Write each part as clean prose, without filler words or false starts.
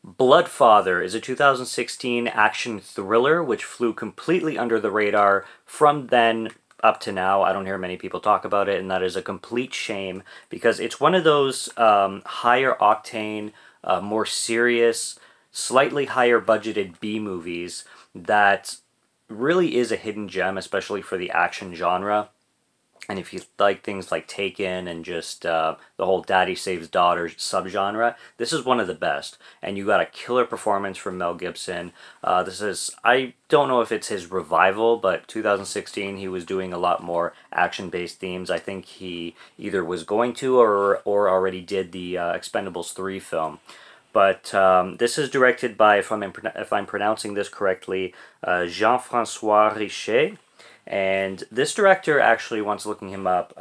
Bloodfather is a 2016 action thriller which flew completely under the radar from then up to now. I don't hear many people talk about it, and that is a complete shame because it's one of those higher octane, more serious, slightly higher budgeted B movies that really is a hidden gem, especially for the action genre. And if you like things like Taken and just the whole daddy saves daughter subgenre, this is one of the best. And you got a killer performance from Mel Gibson. This is, I don't know if it's his revival, but 2016 he was doing a lot more action-based themes. I think he either was going to or already did the Expendables 3 film. But this is directed by, if I'm pronouncing this correctly, Jean-François Richet. And this director, actually, once looking him up,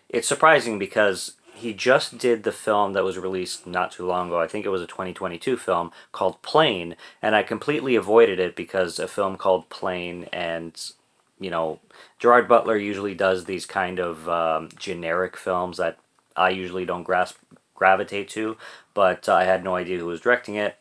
it's surprising because he just did the film that was released not too long ago. I think it was a 2022 film called Plane, and I completely avoided it because a film called Plane and, you know, Gerard Butler usually does these kind of generic films that I usually don't gravitate to, but I had no idea who was directing it.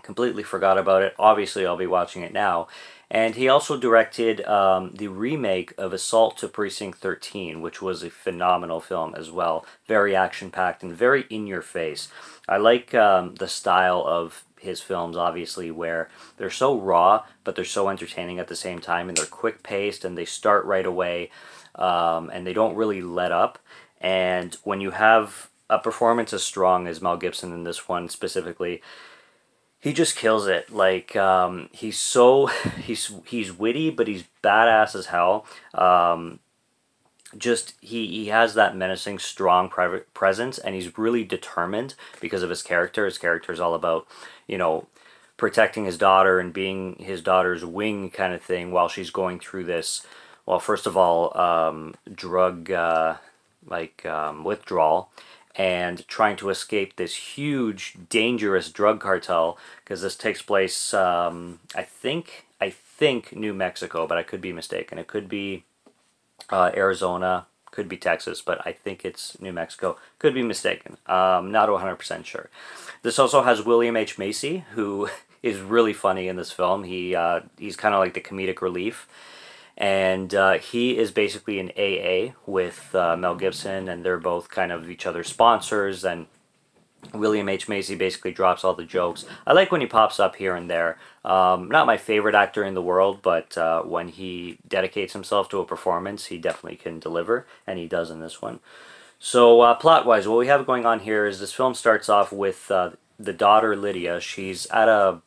Completely forgot about it. Obviously, I'll be watching it now. And he also directed the remake of Assault to Precinct 13, which was a phenomenal film as well. Very action-packed and very in-your-face. I like the style of his films, obviously, where they're so raw, but they're so entertaining at the same time, and they're quick-paced, and they start right away, and they don't really let up. And when you have a performance as strong as Mel Gibson in this one specifically, he just kills it. Like, he's witty, but he's badass as hell. He has that menacing, strong private presence, and he's really determined because of his character. His character is all about, you know, protecting his daughter and being his daughter's wing kind of thing while she's going through this, well, first of all, drug, withdrawal, and trying to escape this huge, dangerous drug cartel, because this takes place, I think New Mexico, but I could be mistaken. It could be Arizona, could be Texas, but I think it's New Mexico. Could be mistaken. Not 100% sure. This also has William H. Macy, who is really funny in this film. He's kind of like the comedic relief. And he is basically an AA with Mel Gibson, and they're both kind of each other's sponsors, and William H. Macy basically drops all the jokes. I like when he pops up here and there. Not my favorite actor in the world, but when he dedicates himself to a performance, he definitely can deliver, and he does in this one. So plot-wise, what we have going on here is this film starts off with the daughter, Lydia. She's at a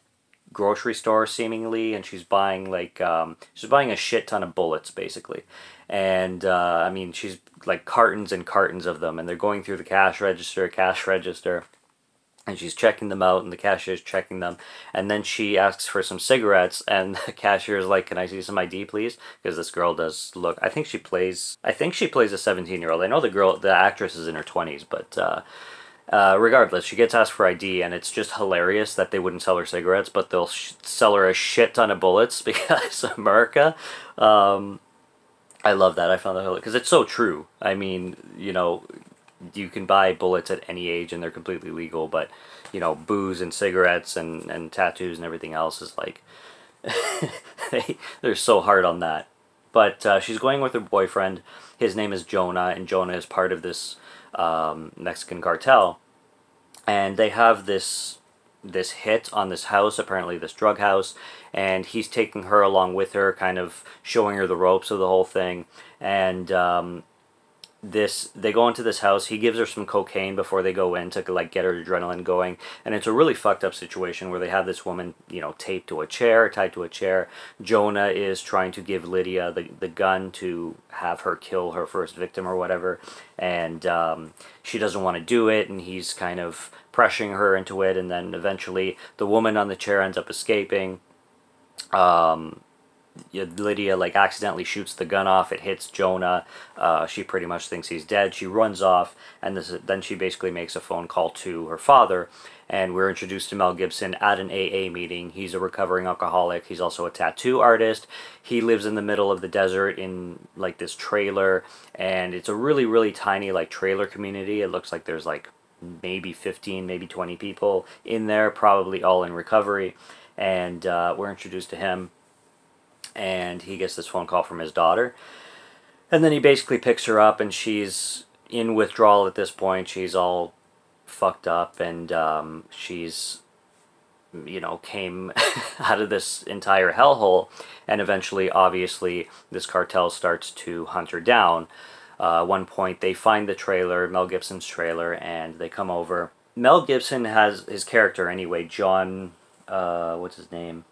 grocery store seemingly, and she's buying a shit ton of bullets basically, and I mean, she's like cartons and cartons of them, and they're going through the cash register, and she's checking them out, and the cashier's checking them, and then she asks for some cigarettes, and the cashier's like, "Can I see some ID, please?" Because this girl does look, I think she plays a 17-year-old. I know the actress is in her 20s, but regardless, she gets asked for ID, and it's just hilarious that they wouldn't sell her cigarettes, but they'll sell her a shit ton of bullets because America. I love that. I found that hilarious because it's so true. I mean, you know, you can buy bullets at any age, and they're completely legal, but, you know, booze and cigarettes and tattoos and everything else is like, they're so hard on that. But she's going with her boyfriend. His name is Jonah, and Jonah is part of this Mexican cartel, and they have this hit on this house, apparently this drug house, and he's taking her along with her, kind of showing her the ropes of the whole thing. And they go into this house. He gives her some cocaine before they go in to like get her adrenaline going, and it's a really fucked up situation where they have this woman, you know, tied to a chair. Jonah is trying to give Lydia the gun to have her kill her first victim or whatever, and she doesn't want to do it, and he's kind of pressuring her into it, and then eventually the woman on the chair ends up escaping. Lydia like accidentally shoots the gun off. It hits Jonah. She pretty much thinks he's dead. She runs off, and then she basically makes a phone call to her father, and we're introduced to Mel Gibson at an AA meeting. He's a recovering alcoholic. He's also a tattoo artist. He lives in the middle of the desert in like this trailer, and it's a really, really tiny like trailer community. It looks like there's like maybe 15, maybe 20 people in there, probably all in recovery. And we're introduced to him, and he gets this phone call from his daughter. And then he basically picks her up, and she's in withdrawal at this point. She's all fucked up, and she's, came out of this entire hellhole. And eventually, obviously, this cartel starts to hunt her down. At one point, they find the trailer, Mel Gibson's trailer, and they come over. Mel Gibson has his character anyway, John, what's his name?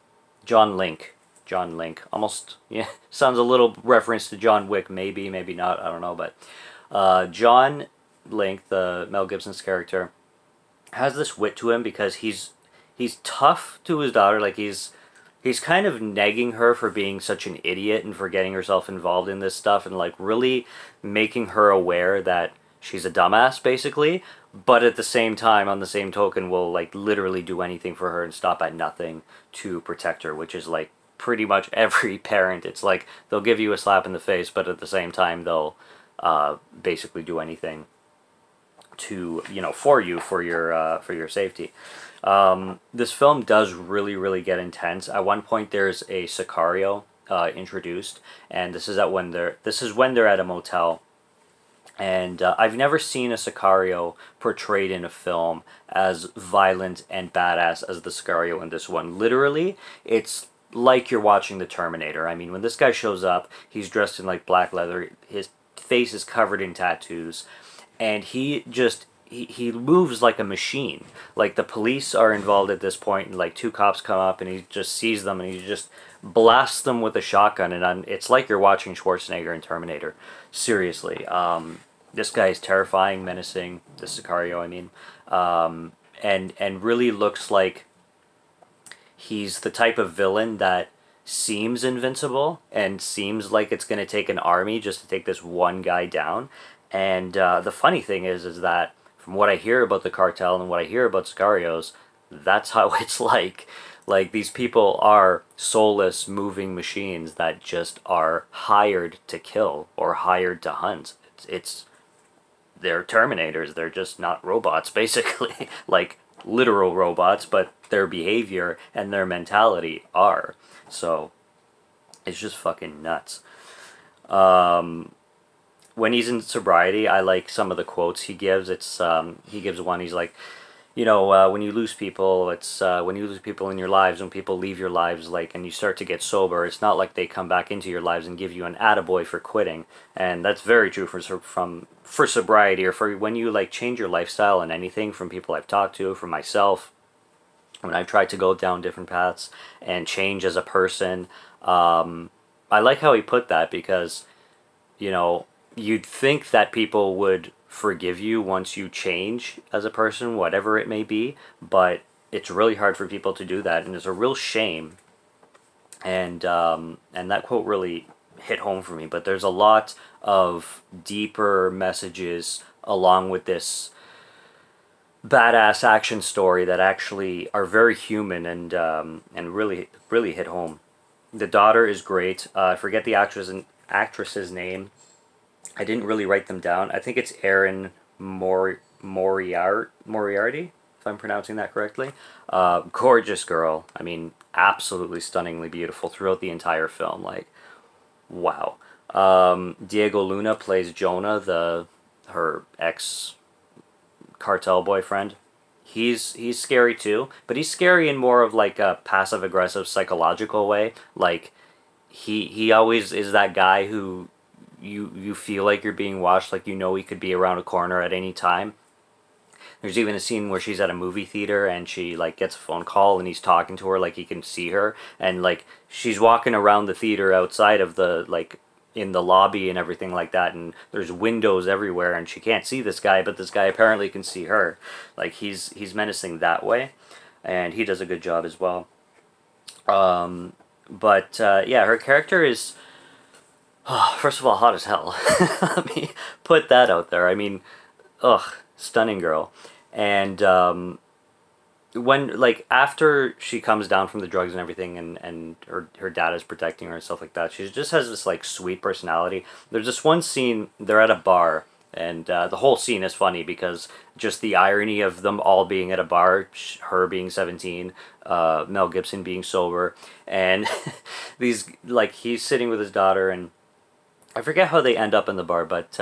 John Link. John Link. Almost, yeah, sounds a little reference to John Wick, maybe, maybe not, I don't know, but John Link, the Mel Gibson's character, has this wit to him because he's tough to his daughter, like he's kind of negging her for being such an idiot and for getting herself involved in this stuff, and like really making her aware that she's a dumbass, basically, but at the same time, on the same token, will like literally do anything for her and stop at nothing to protect her, which is like pretty much every parent. It's like they'll give you a slap in the face, but at the same time they'll basically do anything to, for you, for your safety. This film does really get intense. At one point there's a Sicario introduced, and this is when they're at a motel. And I've never seen a Sicario portrayed in a film as violent and badass as the Sicario in this one. Literally, it's like you're watching The Terminator. I mean, when this guy shows up, he's dressed in like black leather, his face is covered in tattoos, and he moves like a machine. Like, the police are involved at this point, and like 2 cops come up, and he just sees them, and he just blasts them with a shotgun, and it's like you're watching Schwarzenegger in Terminator. Seriously. This guy is terrifying, menacing, the Sicario, I mean, and really looks like he's the type of villain that seems invincible and seems like it's going to take an army just to take this one guy down. And the funny thing is that from what I hear about the cartel and what I hear about Sicarios, that's how it's like. Like, these people are soulless moving machines that just are hired to kill or hired to hunt. They're Terminators. They're just not robots, basically. Like, literal robots, but their behavior and their mentality are. So, it's just fucking nuts. When he's in sobriety, I like some of the quotes he gives. He gives one, he's like, when you lose people, it's when you lose people in your lives, when people leave your lives, like, and you start to get sober, it's not like they come back into your lives and give you an attaboy for quitting. And that's very true for sobriety, or for when you like change your lifestyle and anything, from people I've talked to, from myself, when I've tried to go down different paths and change as a person. I like how he put that, because, you'd think that people would forgive you once you change as a person, whatever it may be, but it's really hard for people to do that, and it's a real shame. And that quote really hit home for me. But there's a lot of deeper messages along with this badass action story that actually are very human and really hit home. The daughter is great. I forget the actress's name. I didn't really write them down. I think it's Erin Moriarty, if I'm pronouncing that correctly. Gorgeous girl. I mean, absolutely stunningly beautiful throughout the entire film. Like, wow. Diego Luna plays Jonah, her ex-cartel boyfriend. He's scary too, but he's scary in more of like a passive-aggressive psychological way. Like, he always is that guy who you feel like you're being watched, like he could be around a corner at any time. There's even a scene where she's at a movie theater and she like gets a phone call and he's talking to her like he can see her, and like she's walking around the theater outside of the, like, in the lobby and everything like that, and there's windows everywhere and she can't see this guy, but this guy apparently can see her. Like, he's menacing that way, and he does a good job as well. Yeah, her character is, first of all, hot as hell. Let me put that out there. I mean, stunning girl. And when, like, after she comes down from the drugs and everything, and her dad is protecting her and stuff like that, she just has this, like, sweet personality. There's this one scene, they're at a bar, And the whole scene is funny because just the irony of them all being at a bar, her being 17, Mel Gibson being sober, and these, like, he's sitting with his daughter, and I forget how they end up in the bar, but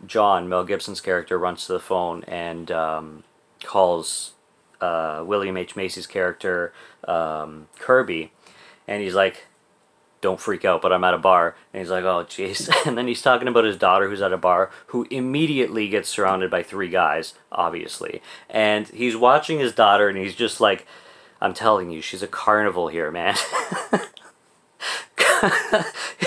John, Mel Gibson's character, runs to the phone and calls William H. Macy's character, Kirby, and he's like, don't freak out, but I'm at a bar. And he's like, oh, jeez. And then he's talking about his daughter who's at a bar, who immediately gets surrounded by 3 guys, obviously. And he's watching his daughter, and he's just like, I'm telling you, she's a carnival here, man.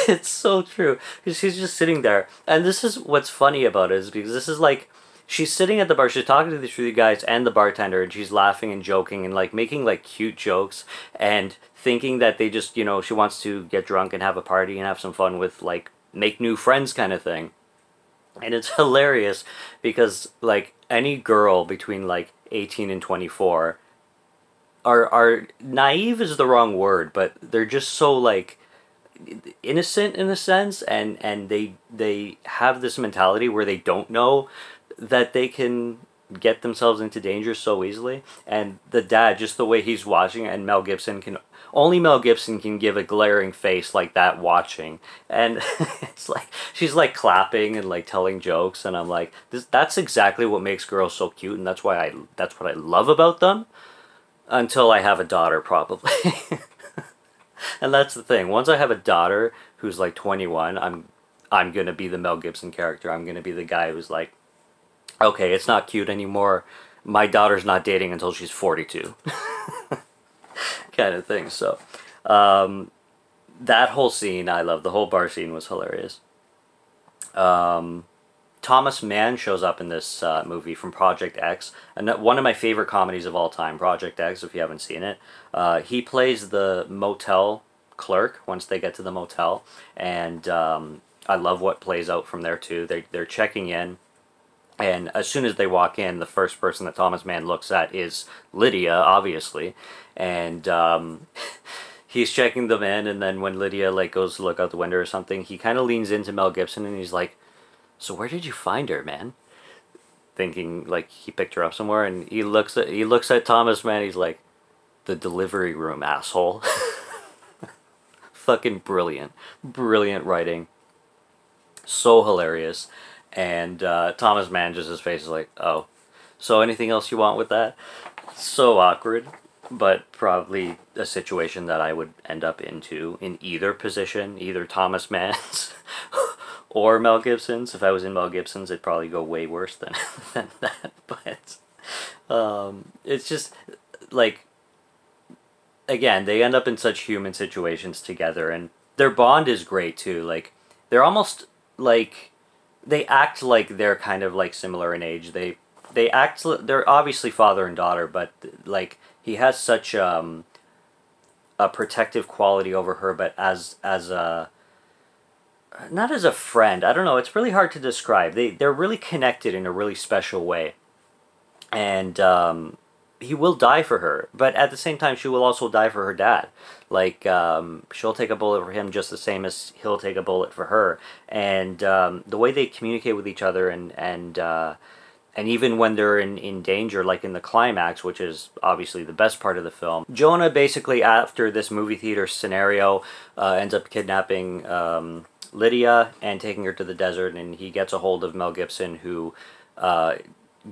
It's so true. Because she's just sitting there. And this is what's funny about it, is because this is like, she's sitting at the bar, she's talking to these 3 guys and the bartender, and she's laughing and joking and like making like cute jokes and thinking that they just, you know, she wants to get drunk and have a party and have some fun with, like, make new friends kind of thing. And it's hilarious because, like, any girl between like 18 and 24 are naive is the wrong word, but they're just so like innocent in a sense, and they have this mentality where they don't know that they can get themselves into danger so easily. And the dad, just the way he's watching, and only Mel Gibson can give a glaring face like that watching, and it's like she's like clapping and like telling jokes, and I'm like, that's exactly what makes girls so cute, and that's what I love about them, until I have a daughter, probably. And that's the thing, once I have a daughter who's like 21, I'm gonna be the Mel Gibson character. I'm gonna be the guy who's like, okay, it's not cute anymore, my daughter's not dating until she's 42. Kind of thing. So that whole scene I love. The whole bar scene was hilarious. Thomas Mann shows up in this movie from Project X, and one of my favorite comedies of all time, Project X, if you haven't seen it. He plays the motel clerk once they get to the motel, and I love what plays out from there too. They're checking in, and as soon as they walk in, the first person that Thomas Mann looks at is Lydia, obviously, and he's checking them in, and then when Lydia like goes to look out the window or something, he kind of leans into Mel Gibson and he's like, so where did you find her, man? Thinking like he picked her up somewhere, and he looks at Thomas Mann, he's like, the delivery room, asshole. Fucking brilliant. Brilliant writing. So hilarious. And Thomas Mann, just his face is like, oh, so anything else you want with that? So awkward, but probably a situation that I would end up into in either position, either Thomas Mann's or Mel Gibson's. If I was in Mel Gibson's, it'd probably go way worse than that. But it's just like, again, they end up in such human situations together, and their bond is great too. Like, they're almost like, they act like they're kind of like similar in age. They're obviously father and daughter, but like he has such a protective quality over her, but as a, not as a friend. I don't know. It's really hard to describe. They're really connected in a really special way, and he will die for her, but at the same time, she will also die for her dad. Like, she'll take a bullet for him just the same as he'll take a bullet for her. And the way they communicate with each other, and even when they're in danger, like in the climax, which is obviously the best part of the film, Jonah basically, after this movie theater scenario, ends up kidnapping Lydia and taking her to the desert, and he gets a hold of Mel Gibson, who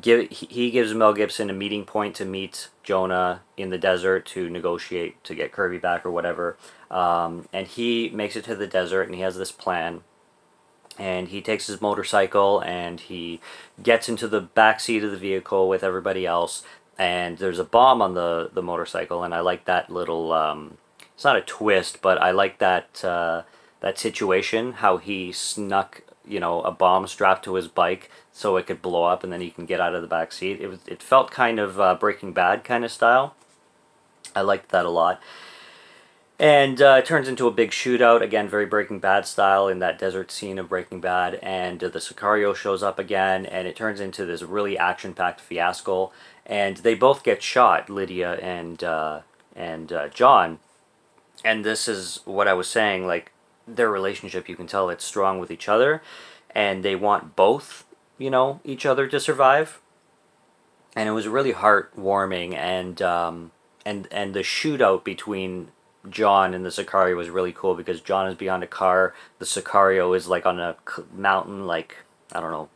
he gives Mel Gibson a meeting point to meet Jonah in the desert to negotiate to get Kirby back or whatever. And he makes it to the desert, and he has this plan. And he takes his motorcycle and he gets into the back seat of the vehicle with everybody else. And there's a bomb on the motorcycle, and I like that little, it's not a twist, but I like that that situation, how he snuck, you know, a bomb strapped to his bike so it could blow up and then he can get out of the back seat. It felt kind of Breaking Bad kind of style. I liked that a lot. And it turns into a big shootout, again, very Breaking Bad style in that desert scene of Breaking Bad. And the Sicario shows up again, and it turns into this really action-packed fiasco. And they both get shot, Lydia and John. And this is what I was saying, like, their relationship, you can tell it's strong with each other. and they want both, you know, each other to survive. And it was really heartwarming, and the shootout between John and the Sicario was really cool because John is behind a car, the Sicario is like on a mountain, like, I don't know,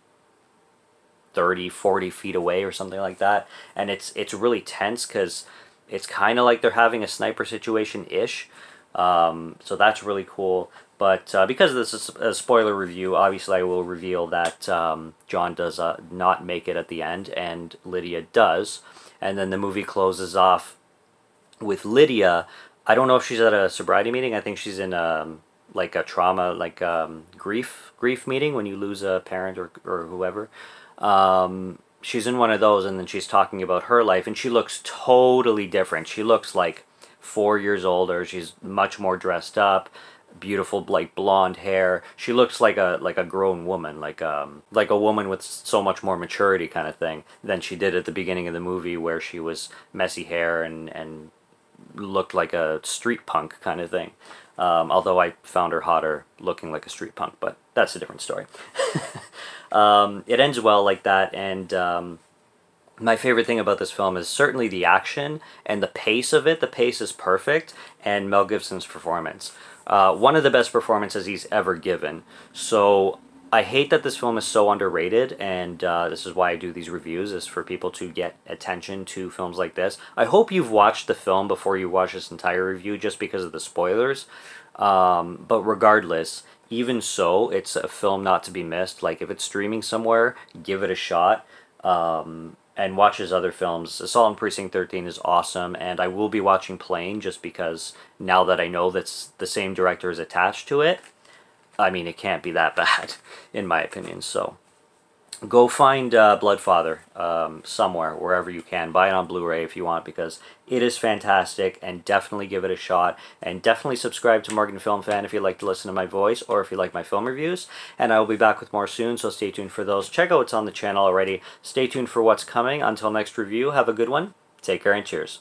30, 40 feet away or something like that. And it's really tense because it's kind of like they're having a sniper situation-ish. So that's really cool. But because this is a spoiler review, obviously I will reveal that John does not make it at the end, and Lydia does. And then the movie closes off with Lydia. I don't know if she's at a sobriety meeting. I think she's in like a trauma, like grief meeting when you lose a parent or whoever. She's in one of those, and then she's talking about her life, and she looks totally different. She looks like 4 years older. She's much more dressed up, beautiful, like blonde hair. She looks like a grown woman, like a woman with so much more maturity kind of thing than she did at the beginning of the movie, where she was messy hair and looked like a street punk kind of thing. Although I found her hotter looking like a street punk, but that's a different story. It ends well like that, and my favorite thing about this film is certainly the action and the pace of it. The pace is perfect, and Mel Gibson's performance. One of the best performances he's ever given. So I hate that this film is so underrated, and this is why I do these reviews, is for people to get attention to films like this. I hope you've watched the film before you watch this entire review, just because of the spoilers. But regardless, even so, it's a film not to be missed. Like, if it's streaming somewhere, give it a shot. And watch his other films. Assault on Precinct 13 is awesome, and I will be watching Plane just because now that I know that's the same director is attached to it, I mean, it can't be that bad, in my opinion. So go find Bloodfather somewhere, wherever you can. Buy it on Blu-ray if you want, because it is fantastic, and definitely give it a shot. And definitely subscribe to Morgan Film Fan if you like to listen to my voice, or if you like my film reviews. And I will be back with more soon, so stay tuned for those. Check out what's on the channel already. Stay tuned for what's coming. Until next review, have a good one. Take care and cheers.